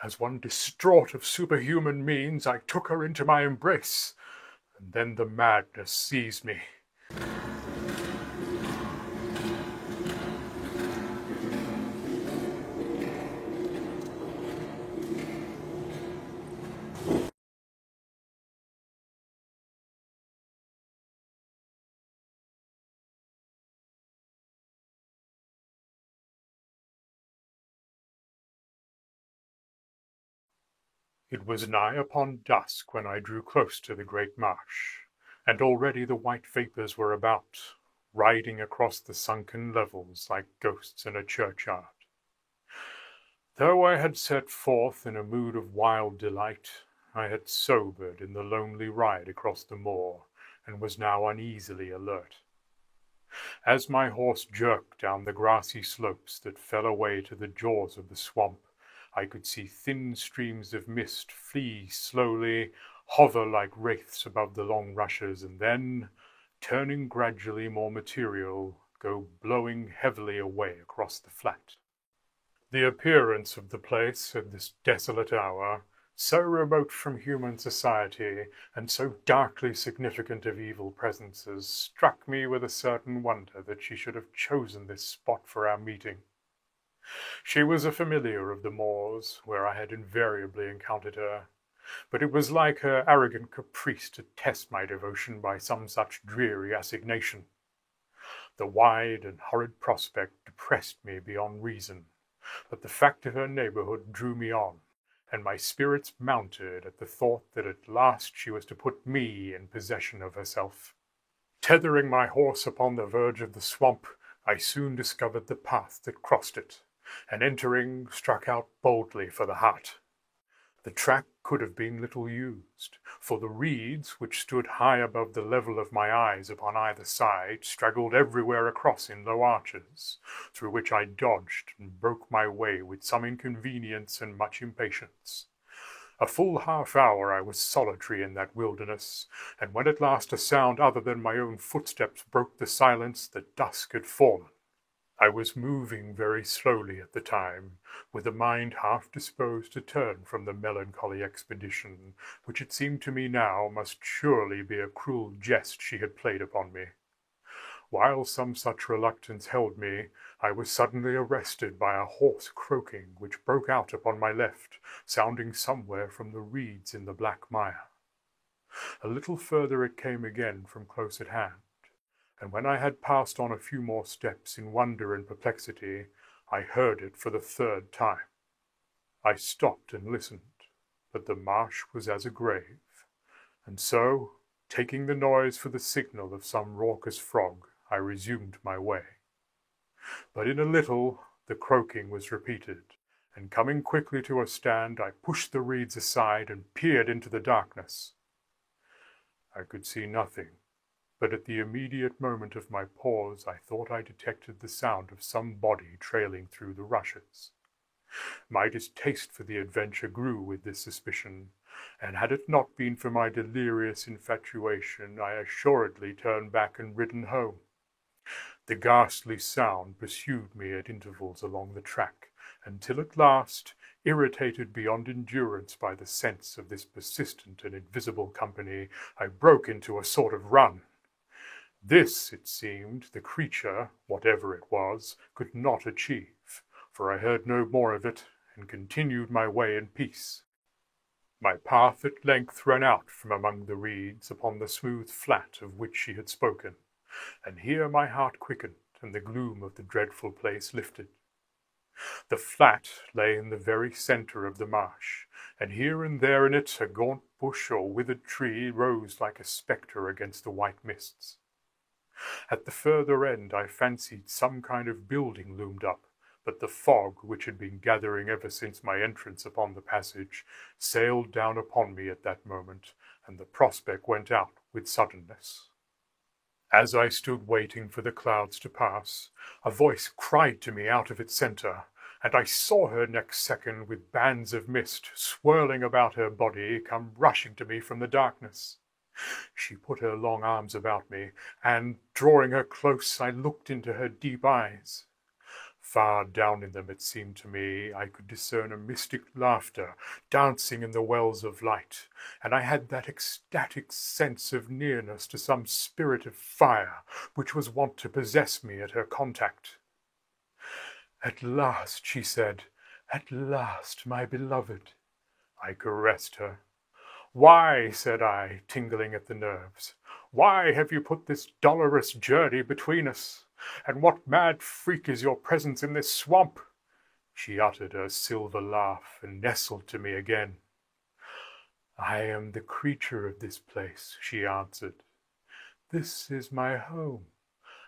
As one distraught of superhuman means, I took her into my embrace, and then the madness seized me. It was nigh upon dusk when I drew close to the great marsh, and already the white vapours were about, riding across the sunken levels like ghosts in a churchyard. Though I had set forth in a mood of wild delight, I had sobered in the lonely ride across the moor, and was now uneasily alert. As my horse jerked down the grassy slopes that fell away to the jaws of the swamp, I could see thin streams of mist flee slowly, hover like wraiths above the long rushes, and then, turning gradually more material, go blowing heavily away across the flat. The appearance of the place at this desolate hour, so remote from human society, and so darkly significant of evil presences, struck me with a certain wonder that she should have chosen this spot for our meeting. She was a familiar of the moors, where I had invariably encountered her, but it was like her arrogant caprice to test my devotion by some such dreary assignation. The wide and horrid prospect depressed me beyond reason, but the fact of her neighbourhood drew me on, and my spirits mounted at the thought that at last she was to put me in possession of herself. Tethering my horse upon the verge of the swamp, I soon discovered the path that crossed it, and entering, struck out boldly for the heart. The track could have been little used, for the reeds, which stood high above the level of my eyes upon either side, straggled everywhere across in low arches, through which I dodged and broke my way with some inconvenience and much impatience. A full half hour I was solitary in that wilderness, and when at last a sound other than my own footsteps broke the silence, the dusk had fallen. I was moving very slowly at the time, with a mind half disposed to turn from the melancholy expedition, which it seemed to me now must surely be a cruel jest she had played upon me. While some such reluctance held me, I was suddenly arrested by a hoarse croaking which broke out upon my left, sounding somewhere from the reeds in the black mire. A little further it came again from close at hand, and when I had passed on a few more steps in wonder and perplexity, I heard it for the third time. I stopped and listened, but the marsh was as a grave, and so, taking the noise for the signal of some raucous frog, I resumed my way. But in a little the croaking was repeated, and coming quickly to a stand, I pushed the reeds aside and peered into the darkness. I could see nothing, but at the immediate moment of my pause I thought I detected the sound of some body trailing through the rushes. My distaste for the adventure grew with this suspicion, and had it not been for my delirious infatuation, I assuredly turned back and ridden home. The ghastly sound pursued me at intervals along the track, until at last, irritated beyond endurance by the sense of this persistent and invisible company, I broke into a sort of run. This, it seemed, the creature, whatever it was, could not achieve, for I heard no more of it, and continued my way in peace. My path at length ran out from among the reeds upon the smooth flat of which she had spoken, and here my heart quickened, and the gloom of the dreadful place lifted. The flat lay in the very centre of the marsh, and here and there in it a gaunt bush or withered tree rose like a spectre against the white mists. At the further end I fancied some kind of building loomed up, but the fog, which had been gathering ever since my entrance upon the passage, sailed down upon me at that moment, and the prospect went out with suddenness. As I stood waiting for the clouds to pass, a voice cried to me out of its centre, and I saw her next second, with bands of mist swirling about her body, come rushing to me from the darkness. She put her long arms about me, and, drawing her close, I looked into her deep eyes. Far down in them, it seemed to me, I could discern a mystic laughter dancing in the wells of light, and I had that ecstatic sense of nearness to some spirit of fire which was wont to possess me at her contact. "At last," she said, "at last, my beloved." I caressed her. "Why," said I, tingling at the nerves, "why have you put this dolorous journey between us? And what mad freak is your presence in this swamp?" She uttered her silver laugh and nestled to me again. "I am the creature of this place," she answered. "This is my home.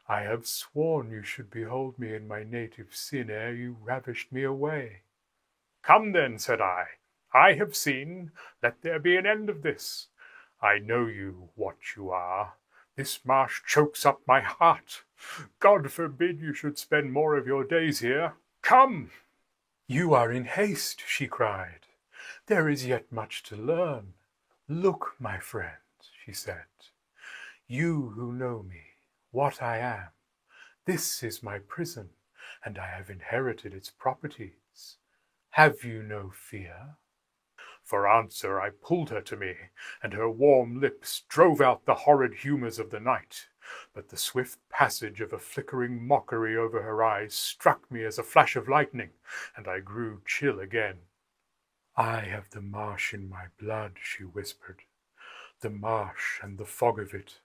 I have sworn you should behold me in my native sin ere you ravished me away." "Come then," said I have seen. Let there be an end of this. I know you what you are. This marsh chokes up my heart. God forbid you should spend more of your days here. Come!" "You are in haste," she cried. "There is yet much to learn. Look, my friend," she said, "you who know me, what I am. This is my prison, and I have inherited its properties. Have you no fear?" For answer I pulled her to me, and her warm lips drove out the horrid humours of the night. But the swift passage of a flickering mockery over her eyes struck me as a flash of lightning, and I grew chill again. "I have the marsh in my blood," she whispered, "the marsh and the fog of it.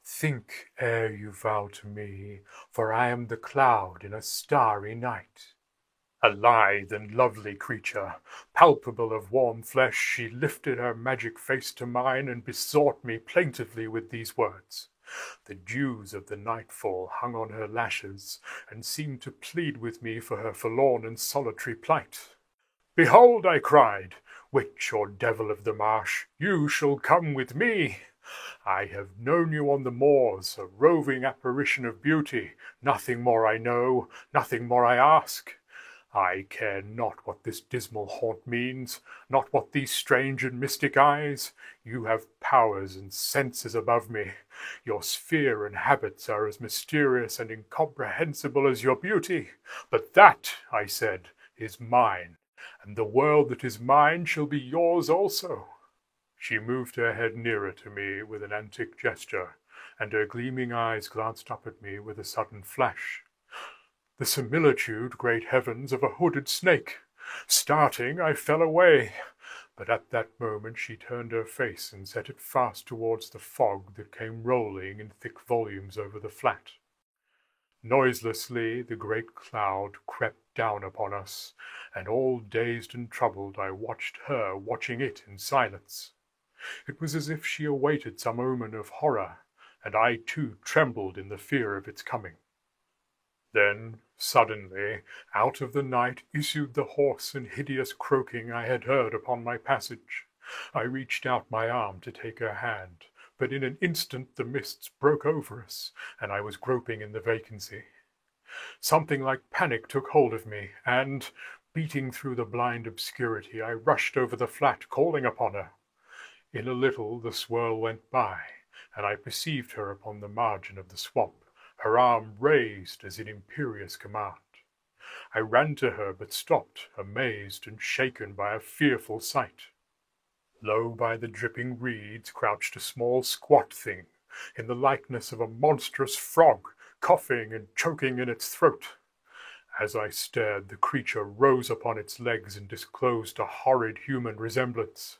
Think ere you vow to me, for I am the cloud in a starry night." A lithe and lovely creature, palpable of warm flesh, she lifted her magic face to mine and besought me plaintively with these words. The dews of the nightfall hung on her lashes, and seemed to plead with me for her forlorn and solitary plight. "Behold," I cried, "witch or devil of the marsh, you shall come with me. I have known you on the moors, a roving apparition of beauty. Nothing more I know, nothing more I ask. I care not what this dismal haunt means, not what these strange and mystic eyes. You have powers and senses above me. Your sphere and habits are as mysterious and incomprehensible as your beauty. But that, I said, is mine, and the world that is mine shall be yours also." She moved her head nearer to me with an antic gesture, and her gleaming eyes glanced up at me with a sudden flash. The similitude, great heavens, of a hooded snake! Starting, I fell away, but at that moment she turned her face and set it fast towards the fog that came rolling in thick volumes over the flat. Noiselessly the great cloud crept down upon us, and all dazed and troubled I watched her watching it in silence. It was as if she awaited some omen of horror, and I too trembled in the fear of its coming. Then, suddenly, out of the night issued the hoarse and hideous croaking I had heard upon my passage. I reached out my arm to take her hand, but in an instant the mists broke over us, and I was groping in the vacancy. Something like panic took hold of me, and, beating through the blind obscurity, I rushed over the flat, calling upon her. In a little the swirl went by, and I perceived her upon the margin of the swamp, her arm raised as in imperious command. I ran to her, but stopped, amazed and shaken by a fearful sight. Low by the dripping reeds crouched a small squat thing, in the likeness of a monstrous frog, coughing and choking in its throat. As I stared, the creature rose upon its legs and disclosed a horrid human resemblance.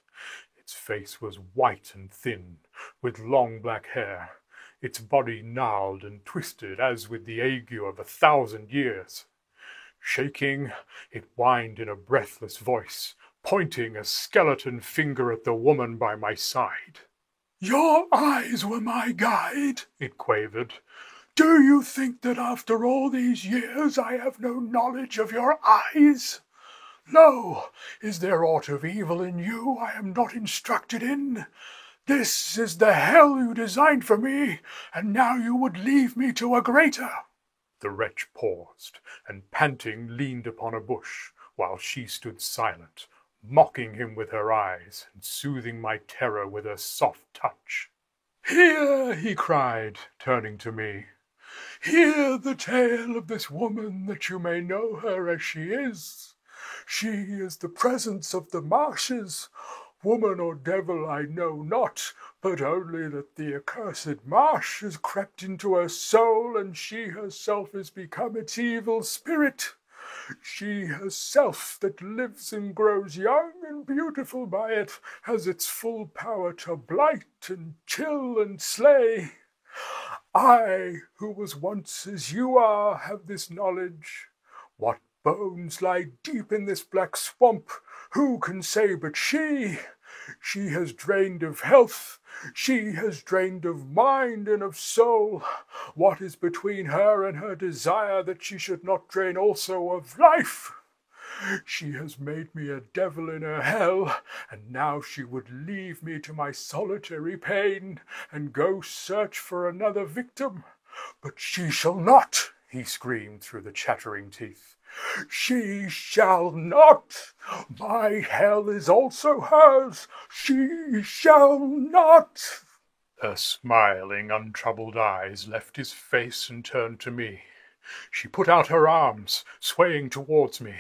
Its face was white and thin, with long black hair, its body gnarled and twisted as with the ague of 1,000 years. Shaking, it whined in a breathless voice, pointing a skeleton finger at the woman by my side. "Your eyes were my guide," it quavered. "Do you think that after all these years I have no knowledge of your eyes? Lo, is there aught of evil in you I am not instructed in? This is the hell you designed for me, and now you would leave me to a greater." The wretch paused, and panting leaned upon a bush, while she stood silent, mocking him with her eyes, and soothing my terror with her soft touch. "Here," he cried, turning to me. Hear the tale of this woman, that you may know her as she is. She is the presence of the marshes. Woman or devil I know not, but only that the accursed marsh has crept into her soul, and she herself is become its evil spirit. She herself that lives and grows young and beautiful by it has its full power to blight and chill and slay. I, who was once as you are, have this knowledge. What bones lie deep in this black swamp, who can say but she? She has drained of health, she has drained of mind and of soul. What is between her and her desire that she should not drain also of life? She has made me a devil in her hell, and now she would leave me to my solitary pain, and go search for another victim. But she shall not, he screamed through the chattering teeth. She shall not. My hell is also hers. She shall not. Her smiling, untroubled eyes left his face and turned to me. She put out her arms, swaying towards me,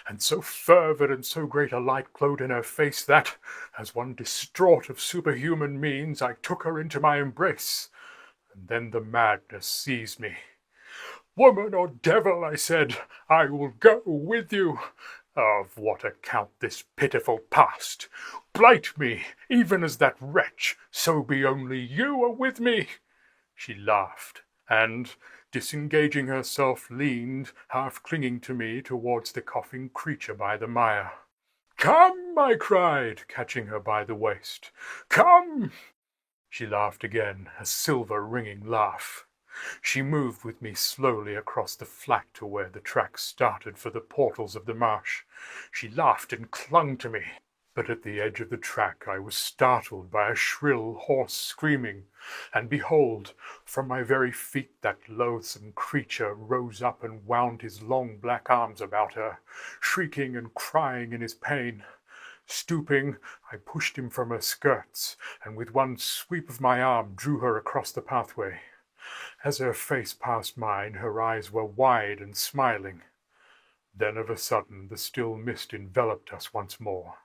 and so fervid and so great a light glowed in her face that, as one distraught of superhuman means, I took her into my embrace, and then the madness seized me. Woman or devil, I said, I will go with you. Of what account this pitiful past? Blight me, even as that wretch, so be only you are with me. She laughed, and, disengaging herself, leaned, half clinging to me, towards the coughing creature by the mire. Come, I cried, catching her by the waist. Come! She laughed again, a silver ringing laugh. She moved with me slowly across the flat to where the track started for the portals of the marsh. She laughed and clung to me, but at the edge of the track I was startled by a shrill, hoarse screaming, and behold, from my very feet that loathsome creature rose up and wound his long black arms about her, shrieking and crying in his pain. Stooping, I pushed him from her skirts, and with one sweep of my arm drew her across the pathway. As her face passed mine, her eyes were wide and smiling. Then of a sudden the still mist enveloped us once more,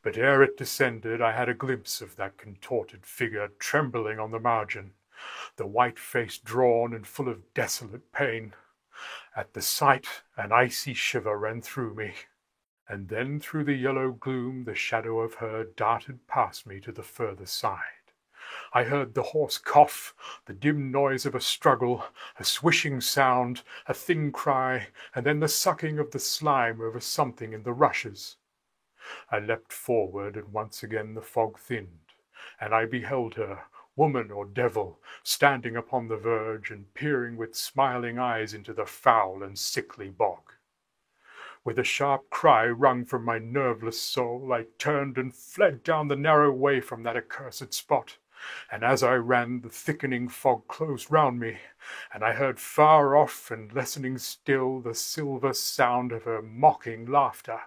but ere it descended I had a glimpse of that contorted figure trembling on the margin, the white face drawn and full of desolate pain. At the sight an icy shiver ran through me, and then through the yellow gloom the shadow of her darted past me to the further side. I heard the hoarse cough, the dim noise of a struggle, a swishing sound, a thin cry, and then the sucking of the slime over something in the rushes. I leapt forward, and once again the fog thinned, and I beheld her, woman or devil, standing upon the verge and peering with smiling eyes into the foul and sickly bog. With a sharp cry wrung from my nerveless soul, I turned and fled down the narrow way from that accursed spot. And as I ran, the thickening fog closed round me, and I heard far off and lessening still the silver sound of her mocking laughter.